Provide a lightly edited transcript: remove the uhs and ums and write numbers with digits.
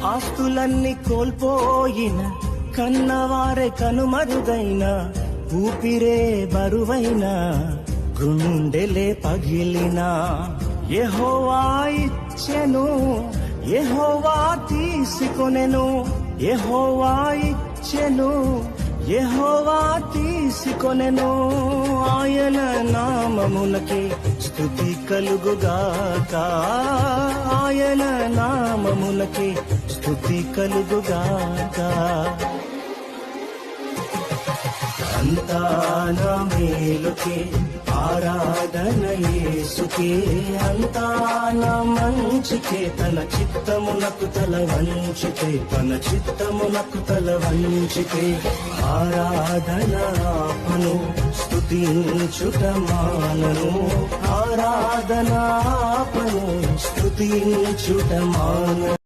ఆస్తులన్నీ కోల్పోయిన, కన్నవారే కనుమరుగైన, ఊపిరే బరువైన, గుండెలే పగిలిన, యెహోవా ఇచ్చెను, యెహోవా తీసుకొనెను, యెహోవా ఇచ్చెను, యెహోవా తీసుకొనెను. ఆయన నామమునకే స్తుతి కలుగుగాక, ఆయన నామమునకే స్తుతి కలుగుగాక. అంతా నా మేలుకే ఆరాధన యేసుకే, అంతా నా మంచికే, తన చిత్తమునకు తల వంచితే, తన చిత్తమునకు తల వంచితే, ఆరాధన ఆపను, స్తుతించుట మానను, ఆరాధన ఆపను, స్తుతించుట మానను.